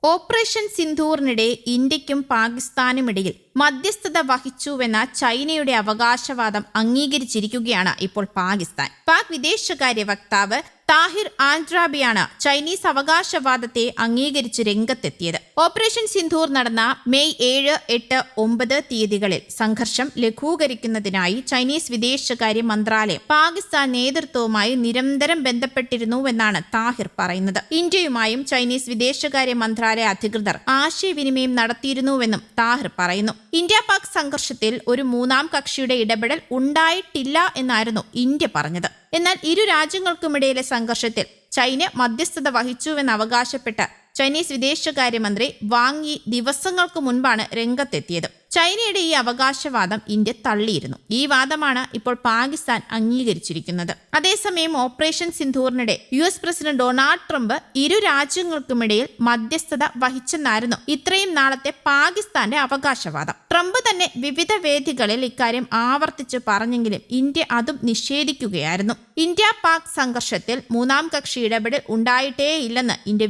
Operation സിന്ദൂറിനിടെ ഇന്ത്യക്കും പാകിസ്ഥാനുമിടയിൽ മധ്യസ്ഥത വഹിച്ചുവെന്ന ചൈനയുടെ അവകാശവാദം അംഗീകരിച്ചിരിക്കുകയാണ് ഇപ്പോൾ പാകിസ്ഥാൻ. പാക് വിദേശകാര്യ വക്താവ് താഹിർ ആൻഡ്രാബിയാണ് ചൈനീസ് അവകാശവാദത്തെ അംഗീകരിച്ച് രംഗത്തെത്തിയത്. ഓപ്പറേഷൻ സിന്ദൂർ നടന്ന മെയ് 7, 8, 9 തീയതികളിൽ സംഘർഷം ലഘൂകരിക്കുന്നതിനായി ചൈനീസ് വിദേശകാര്യ മന്ത്രാലയം പാകിസ്ഥാൻ നേതൃത്വവുമായി നിരന്തരം ബന്ധപ്പെട്ടിരുന്നുവെന്നാണ് താഹിർ പറയുന്നത്. ഇന്ത്യയുമായും ചൈനീസ് വിദേശകാര്യ മന്ത്രാലയ അധികൃതർ ആശയവിനിമയം നടത്തിയിരുന്നുവെന്നും താഹിർ പറയുന്നു. ഇന്ത്യ പാക് സംഘർഷത്തിൽ ഒരു മൂന്നാം കക്ഷിയുടെ ഇടപെടൽ ഉണ്ടായിട്ടില്ല എന്നായിരുന്നു ഇന്ത്യ പറഞ്ഞത്. എന്നാൽ ഇരു രാജ്യങ്ങൾക്കുമിടയിലെ സംഘർഷത്തിൽ ചൈന മധ്യസ്ഥത വഹിച്ചുവെന്ന് അവകാശപ്പെട്ട ചൈനീസ് വിദേശകാര്യമന്ത്രി വാങ് യി ദിവസങ്ങൾക്ക് മുൻപാണ് രംഗത്തെത്തിയത്. ചൈനയുടെ ഈ അവകാശവാദം ഇന്ത്യ തള്ളിയിരുന്നു. ഈ വാദമാണ് ഇപ്പോൾ പാകിസ്ഥാൻ അംഗീകരിച്ചിരിക്കുന്നത്. അതേസമയം ഓപ്പറേഷൻ സിന്ദൂറിനിടെ US പ്രസിഡന്റ് ഡൊണാൾഡ് ട്രംപ് ഇരു രാജ്യങ്ങൾക്കുമിടയിൽ മധ്യസ്ഥത വഹിച്ചെന്നായിരുന്നു ഇത്രയും നാളത്തെ പാകിസ്ഥാന്റെ അവകാശവാദം. ട്രംപ് തന്നെ വിവിധ വേദികളിൽ ഇക്കാര്യം ആവർത്തിച്ച് പറഞ്ഞെങ്കിലും ഇന്ത്യ അതും നിഷേധിക്കുകയായിരുന്നു. ഇന്ത്യ പാക് സംഘർഷത്തിൽ മൂന്നാം കക്ഷി ഇടപെടൽ ഉണ്ടായിട്ടേയില്ലെന്ന് ഇന്ത്യ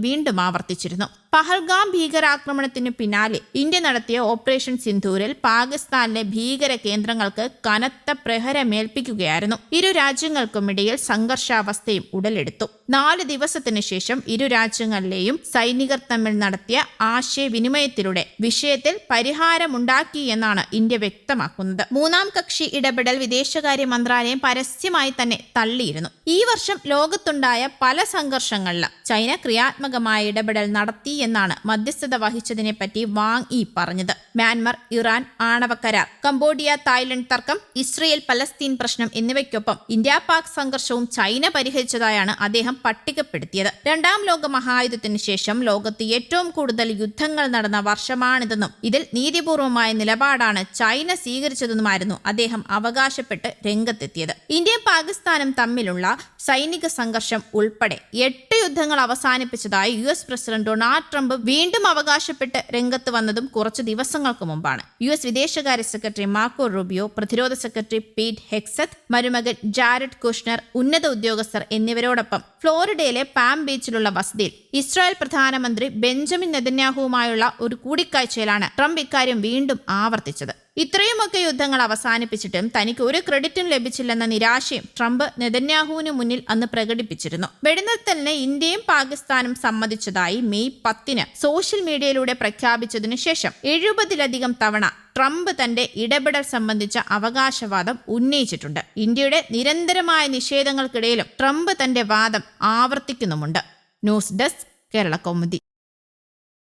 വീണ്ടും ആവർത്തിച്ചിരുന്നു. പഹൽഗാം ഭീകരാക്രമണത്തിനു പിന്നാലെ ഇന്ത്യ നടത്തിയ ഓപ്പറേഷൻ സിന്ദൂരിൽ പാകിസ്ഥാനിലെ ഭീകര കേന്ദ്രങ്ങൾക്ക് കനത്ത പ്രഹരമേൽപ്പിക്കുകയായിരുന്നു. ഇരു രാജ്യങ്ങൾക്കുമിടയിൽ സംഘർഷാവസ്ഥയും ഉടലെടുത്തു. 4 ദിവസത്തിനു ശേഷം ഇരു രാജ്യങ്ങളിലെയും സൈനികർ തമ്മിൽ നടത്തിയ ആശയവിനിമയത്തിലൂടെ വിഷയത്തിൽ പരിഹാരമുണ്ടാക്കി എന്നാണ് ഇന്ത്യ വ്യക്തമാക്കുന്നത്. മൂന്നാം കക്ഷി ഇടപെടൽ വിദേശകാര്യ മന്ത്രാലയം പരസ്യമായി തന്നെ തള്ളിയിരുന്നു. ഈ വർഷം ലോകത്തുണ്ടായ പല സംഘർഷങ്ങളിലും ചൈന ക്രിയാത്മകമായ ഇടപെടൽ നടത്തി എന്നാണ് മധ്യസ്ഥത വഹിച്ചതിനെ പറ്റി വാങ് യി പറഞ്ഞത്. മ്യാൻമർ, ഇറാൻ ആണവ കരാർ, കംബോഡിയ തായ്ലൻഡ് തർക്കം, ഇസ്രയേൽ പലസ്തീൻ പ്രശ്നം എന്നിവയ്ക്കൊപ്പം ഇന്ത്യ പാക് സംഘർഷവും ചൈന പരിഹരിച്ചതായാണ് അദ്ദേഹം പട്ടികപ്പെടുത്തിയത്. രണ്ടാം ലോക മഹായുദ്ധത്തിന് ശേഷം ലോകത്ത് ഏറ്റവും കൂടുതൽ യുദ്ധങ്ങൾ നടന്ന വർഷമാണിതെന്നും ഇതിൽ നീതിപൂർവമായ നിലപാടാണ് ചൈന സ്വീകരിച്ചതെന്നുമായിരുന്നു അദ്ദേഹം അവകാശപ്പെട്ട് രംഗത്തെത്തിയത്. ഇന്ത്യയും പാകിസ്ഥാനും തമ്മിലുള്ള സൈനിക സംഘർഷം ഉൾപ്പെടെ 8 യുദ്ധങ്ങൾ അവസാനിപ്പിച്ചതായി US പ്രസിഡന്റ് ഡൊണാൾഡ് ട്രംപ് വീണ്ടും അവകാശപ്പെട്ട് രംഗത്ത് വന്നതും കുറച്ചു ദിവസങ്ങൾക്ക് മുമ്പാണ്. US വിദേശകാര്യ സെക്രട്ടറി മാർക്കോ റൂബിയോ, പ്രതിരോധ സെക്രട്ടറി പീറ്റ് ഹെക്സത്ത്, മരുമകൻ ജാരഡ് കുഷ്നർ, ഉന്നത ഉദ്യോഗസ്ഥർ എന്നിവരോടൊപ്പം ഫ്ലോറിഡയിലെ പാം ബീച്ചിലുള്ള വസതിയിൽ ഇസ്രായേൽ പ്രധാനമന്ത്രി ബെഞ്ചമിൻ നെതന്യാഹുവുമായുള്ള ഒരു കൂടിക്കാഴ്ചയിലാണ് ട്രംപ് ഇക്കാര്യം വീണ്ടും ആവർത്തിച്ചത്. ഇത്രയുമൊക്കെ യുദ്ധങ്ങൾ അവസാനിപ്പിച്ചിട്ടും തനിക്ക് ഒരു ക്രെഡിറ്റും ലഭിച്ചില്ലെന്ന നിരാശയും ട്രംപ് നെതന്യാഹുവിന് മുന്നിൽ അന്ന് പ്രകടിപ്പിച്ചിരുന്നു. വെടിനിർത്തലിന് ഇന്ത്യയും പാകിസ്ഥാനും സമ്മതിച്ചതായി മെയ് 10 സോഷ്യൽ മീഡിയയിലൂടെ പ്രഖ്യാപിച്ചതിനു ശേഷം 70-ലധികം തവണ ട്രംപ് തന്റെ ഇടപെടൽ സംബന്ധിച്ച അവകാശവാദം ഉന്നയിച്ചിട്ടുണ്ട്. ഇന്ത്യയുടെ നിരന്തരമായ നിഷേധങ്ങൾക്കിടയിലും ട്രംപ് തന്റെ വാദം ആവർത്തിക്കുന്നുമുണ്ട്. News desk, Kerala Kaumudi.